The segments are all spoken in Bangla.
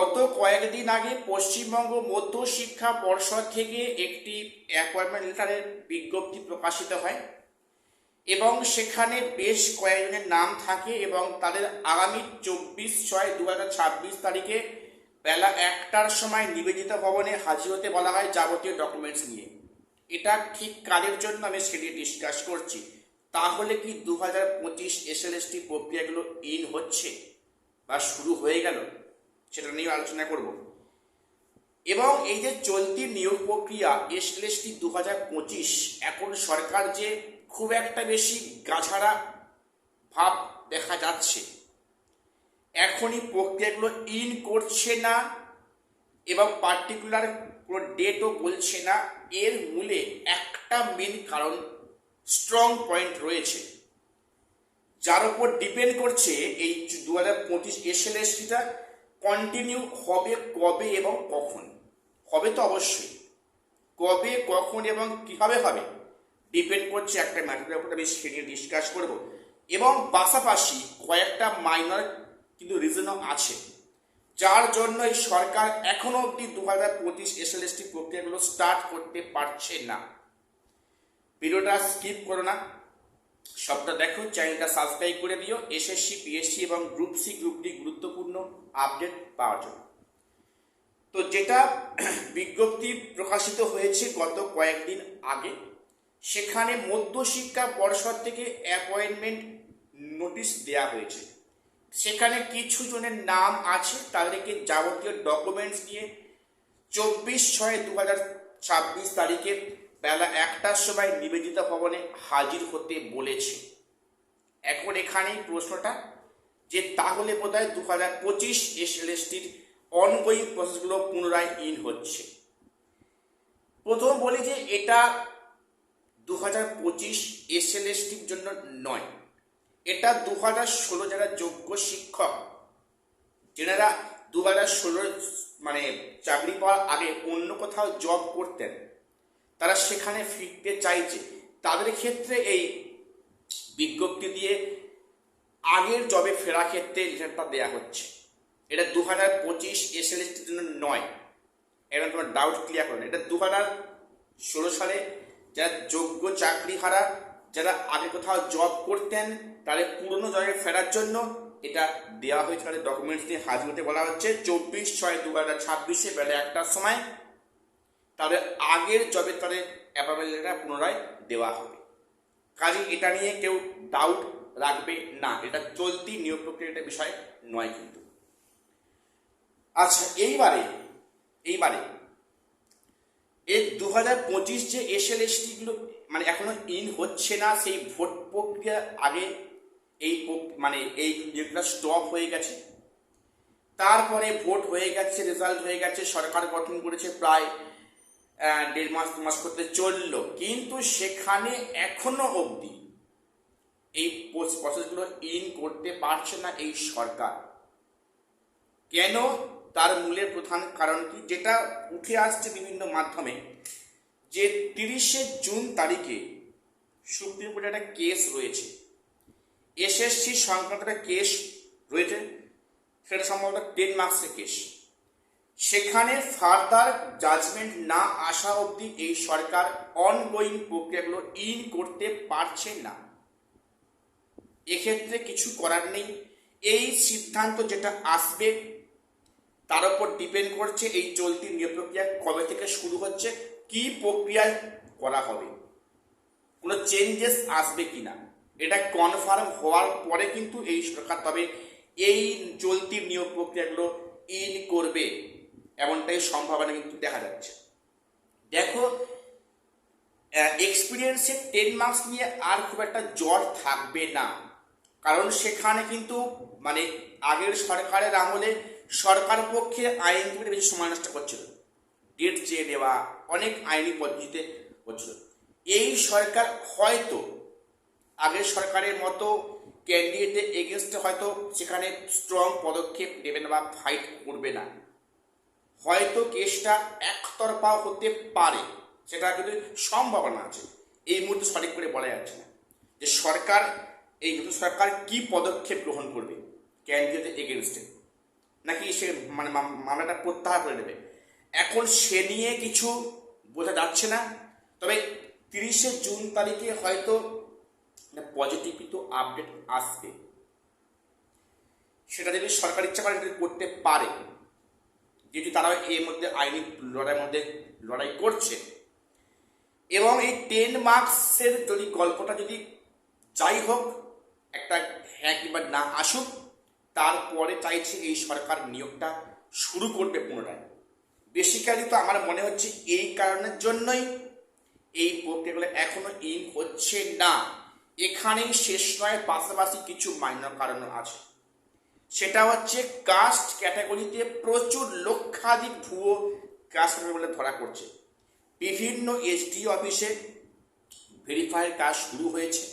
গত কয়েকদিন আগে পশ্চিমবঙ্গ মধ্য শিক্ষা পর্ষদ থেকে একটি অ্যাপয়েন্টমেন্ট লেটারের বিজ্ঞপ্তি প্রকাশিত হয় এবং সেখানে বেশ কয়েকজনের নাম থাকে এবং তাদের আগামী 24/6/2026 তারিখে বেলা 1টার সময় নিবেদিতা ভবনে হাজির হতে বলা হয় যাবতীয় ডকুমেন্টস নিয়ে। এটা ঠিক কাজের জন্য আমি সেটি ডিসকাস করছি। তাহলে কি 2025 এসএলএসটি প্রক্রিয়াগুলো ইন হচ্ছে বা শুরু হয়ে গেল, সেটা নিয়ে আলোচনা করব। এবং এই যে চলতি নিয়োগ প্রক্রিয়া এসএলএসটি 2025, এখন সরকার যে খুব একটা বেশি গাছাড়া ভাব দেখা যাচ্ছে, এখনই প্রক্রিয়াগুলো ইন করছে না এবং পার্টিকুলার কোনো ডেটও বলছে না। এর মূলে একটা মেন কারণ, স্ট্রং পয়েন্ট রয়েছে, যার উপর ডিপেন্ড করছে এই 2025 এসএলএসটিটা কন্টিনিউ হবে কবে এবং কখন হবে। তো অবশ্যই কবে, কখন এবং কীভাবে হবে ডিপেন্ড করছে একটা ম্যাটারের উপর। আমি সে নিয়ে ডিসকাস করবো এবং পাশাপাশি কয়েকটা মাইনর কিন্তু রিজনও আছে যার জন্য এই সরকার এখনো অবধি 2025 এসএলএসটি প্রক্রিয়াগুলো স্টার্ট করতে পারছে না। ভিডিওটা স্কিপ করো না, সবটা দেখো, চ্যানেলটা সাবস্ক্রাইব করে দিও এসএসসি, পিএসসি এবং গ্রুপ সি, গ্রুপ ডি গুরুত্বপূর্ণ আপডেট পাওয়ার জন্য। তো যেটা বিজ্ঞপ্তি প্রকাশিত হয়েছে গত কয়েকদিন আগে, সেখানে মধ্যশিক্ষা পর্ষদ থেকে অ্যাপয়েন্টমেন্ট নোটিশ দেয়া হয়েছে। সেখানে কিছু জনের নাম আছে, তাদেরকে যাবতীয় ডকুমেন্টস নিয়ে 24/6/2026 তারিখে বেলা 1টার সময় নিবেদিতা ভবনে হাজির হতে বলেছে। এখন এখানেই প্রশ্নটা যে তাহলে বোধহয় 2025 এসএলএসটির অনগোয়িং প্রসেসগুলো পুনরায় ইন হচ্ছে। প্রথম বলি যে এটা 2025 এসএলএসটির জন্য নয়, এটা 2016 যারা যোগ্য শিক্ষক, যারা 2016 মানে চাকরি পাওয়ার আগে অন্য কোথাও জব করতেন, তারা সেখানে ফিরতে চাইছে, তাদের ক্ষেত্রে এই বিজ্ঞপ্তি দিয়ে আগের জবে ফেরা ক্ষেত্রে লেটারটা দেওয়া হচ্ছে। এটা 2025 এসএলএসটির জন্য নয়। এবার তোমার ডাউট ক্লিয়ার করেন, এটা 2016 সালে যারা যোগ্য চাকরি হারা, যারা আগে কোথাও জব করতেন, তাদের পুরনো জবে ফেরার জন্য এটা দেওয়া হয়েছে। তাদের ডকুমেন্টস নিয়ে হাজির হতে বলা হচ্ছে 24/6/2026 বেলা 1টার সময় তাদের আগের জবে তাদের অ্যাপয়েন্টমেন্ট লেটার পুনরায় দেওয়া হবে। কাজে এটা নিয়ে কেউ ডাউট রাখবে না, এটা চলতি নিয়োগ প্রক্রিয়ার একটা বিষয় নয় কিন্তু। আচ্ছা, এইবারে এই 2025 যে এসএলএসটিগুলো মানে এখনো ইন হচ্ছে না, সেই ভোট প্রক্রিয়ার আগে এই যেগুলো স্টপ হয়ে গেছে, তারপরে ভোট হয়ে গেছে, রেজাল্ট হয়ে গেছে, সরকার গঠন করেছে, প্রায় 1.5 মাস করতে চললো, কিন্তু সেখানে এখনো অবধি এই প্রসেসগুলো ইন করতে পারছে না এই সরকার। কেন? তার মূলের প্রধান কারণ কি, যেটা উঠে আসছে বিভিন্ন মাধ্যমে, যে 30শে জুন তারিখে সুপ্রিম কোর্টে একটা কেস রয়েছে, এসএসসি সংক্রান্ত একটা কেস রয়েছে, সেটা সম্ভবত 10 মার্কসের কেস। সেখানে ফার্দার জাজমেন্ট না আসা অবধি এই সরকার অনগোয়িং প্রক্রিয়াগুলো ইন করতে পারছে না। এক্ষেত্রে কিছু করার নেই, এই সিদ্ধান্ত যেটা আসবে তার উপর ডিপেন্ড করছে এই চলতি নিয়োগ প্রক্রিয়া কবে থেকে শুরু হচ্ছে, কি প্রক্রিয়ায় করা হবে, কোনো চেঞ্জেস আসবে কিনা, এটা কনফার্ম হওয়ার পরে কিন্তু এই সরকার তবে এই চলতি নিয়োগ প্রক্রিয়াগুলো ইন করবে, এমনটাই সম্ভাবনা কিন্তু দেখা যাচ্ছে। দেখো, এক্সপিরিয়েন্সে 10 মার্কস নিয়ে আর খুব একটা জট থাকবে না, কারণ সেখানে কিন্তু আগের সরকারের আমলে সরকার পক্ষে আইনজীবীরা বেশি সময় নষ্ট করছিল, ডেট চেয়ে দেওয়া, অনেক আইনি পদ্ধতিতে হচ্ছিল। এই সরকার হয়তো আগের সরকারের মতো ক্যান্ডিডেটের এগেনস্টে হয়তো সেখানে স্ট্রং পদক্ষেপ নেবে না বা ফাইট করবে না, হয়তো কেসটা একতরফা হতে পারে, সেটা কিন্তু সম্ভাবনা আছে। এই মুহূর্তে সঠিক করে বলা যাচ্ছে না যে সরকার কি পদক্ষেপ গ্রহণ করবে ক্যান্ডিডেটের এগেনস্টে। নাকি সে মানে মামলাটা প্রত্যাহার করে নেবে, এখন সে নিয়ে কিছু বোঝা যাচ্ছে না। তবে 30শে জুন তারিখে হয়তো পজিটিভ কিন্তু আপডেট আসবে, সেটা যদি সরকার ইচ্ছা করে করতে পারে, যেহেতু তারা এর মধ্যে আইনি লড়াইয়ের মধ্যে লড়াই করছে। এবং এই 10 মার্কসের যদি গল্পটা যদি যাই হোক একটা হ্যাঁ কিংবা না আসুক, তারপরে চাইছে এই সরকার নিয়োগটা শুরু করবে পুনরায়। বেসিক্যালি তো আমার মনে হচ্ছে এই কারণের জন্যই এই প্রক্রিয়াগুলো এখনো ইন হচ্ছে না। এখানেই শেষ নয়, পাশাপাশি কিছু মাইনর কারণও আছে। সেটা হচ্ছে কাস্ট ক্যাটাগরিতে প্রচুর লক্ষাধিক ভুয়ো কাস্ট বলে ধরা পড়ছে। বিভিন্ন এসডি অফিসে ভেরিফাইয়ের কাজ শুরু হয়েছে,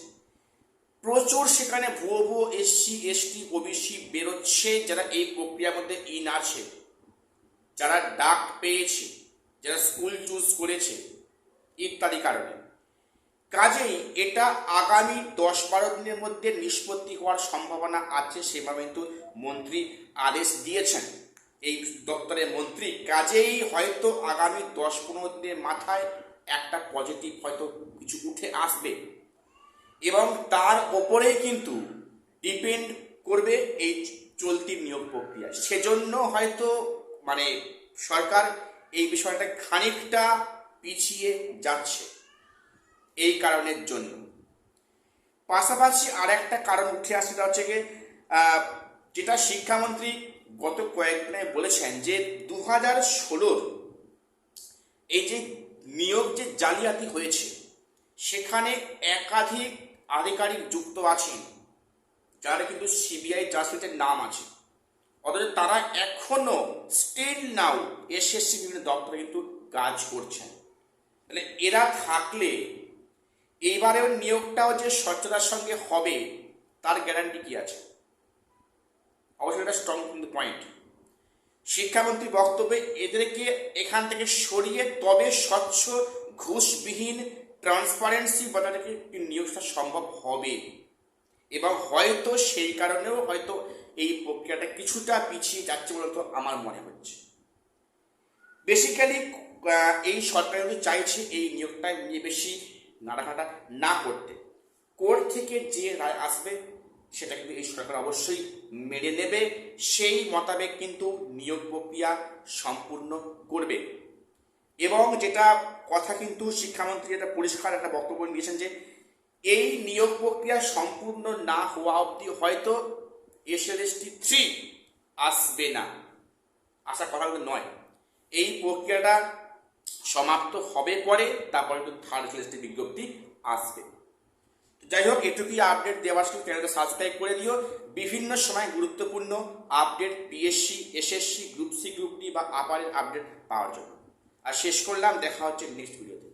প্রচুর সেখানে ভুয়ো ভুয়ো এসসি এসটি ওবিসি বেরোচ্ছে, যারা এই প্রক্রিয়ার মধ্যে ইন আছে, যারা ডাক পেয়েছে, যারা স্কুল চুজ করেছে ইত্যাদি কারণে। কাজেই এটা আগামী 10-12 দিনের মধ্যে নিষ্পত্তি হওয়ার সম্ভাবনা আছে, সেভাবে কিন্তু মন্ত্রী আদেশ দিয়েছেন এই দপ্তরের মন্ত্রী। কাজেই হয়তো আগামী 10-15 দিনের মাথায় একটা পজিটিভ হয়তো কিছু উঠে আসবে, এবং তার ওপরেই কিন্তু ডিপেন্ড করবে এই চলতি নিয়োগ প্রক্রিয়া। সেজন্য হয়তো মানে সরকার এই বিষয়টা খানিকটা পিছিয়ে যাচ্ছে এই কারণের জন্য। পাশাপাশি আর একটা কারণ উঠে আসে, সেটা হচ্ছে গিয়ে যেটা শিক্ষামন্ত্রী গত কয়েকদিনে বলেছেন যে 2016 এই যে নিয়োগ যে জালিয়াতি হয়েছে, সেখানে একাধিক আধিকারিক যুক্ত আছেন যারা কিন্তু সিবিআই চার্জশিটের নাম আছে, অথচ তারা এখনো স্টিল নাও এসএসসি বিভিন্ন দপ্তরে কিন্তু কাজ করছেন। তাহলে এরা থাকলে এইবারেও নিয়োগটাও যে স্বচ্ছতার সঙ্গে হবে তার গ্যারান্টি কি আছে? অবশ্যই এটা স্ট্রং কিন্তু পয়েন্ট। শিক্ষামন্ত্রী বক্তব্যে এদেরকে এখান থেকে সরিয়ে তবে স্বচ্ছ ঘুষবিহীন ট্রান্সপারেন্সি বজায় রেখে নিয়োগটা সম্ভব হবে, এবং হয়তো সেই কারণেও হয়তো এই প্রক্রিয়াটা কিছুটা পিছিয়ে যাচ্ছে বলে তো আমার মনে হচ্ছে। বেসিক্যালি এই সরকার কিন্তু চাইছে এই নিয়োগটা নিয়ে বেশি নাড়াঘাটা না করতে। কোর্ট থেকে যে রায় আসবে সেটা কিন্তু এই সরকার অবশ্যই মেনে নেবে, সেই মোতাবেক কিন্তু নিয়োগ প্রক্রিয়া সম্পূর্ণ করবে। এবং যেটা কথা কিন্তু শিক্ষামন্ত্রী এটা পরিষ্কার একটা বক্তব্য দিয়েছেন যে এই নিয়োগ প্রক্রিয়া সম্পূর্ণ না হওয়া অবধি হয়তো এসএলএসটি 3 আসবে না, আসার কথা কিন্তু নয়। এই প্রক্রিয়াটা সমাপ্ত হবে পরে, তারপরে কিন্তু থার্ড এসএলএসটি বিজ্ঞপ্তি আসবে। যাই হোক, এটুকুই আপডেট দেওয়ার জন্য চ্যানেলটা সাবস্ক্রাইব করে দিও। বিভিন্ন সময় গুরুত্বপূর্ণ update PSC SSC group C group D বা আপারের আপডেট পাওয়ার জন্য। আর শেষ করলাম, দেখা হচ্ছে নেক্সট ভিডিওতে।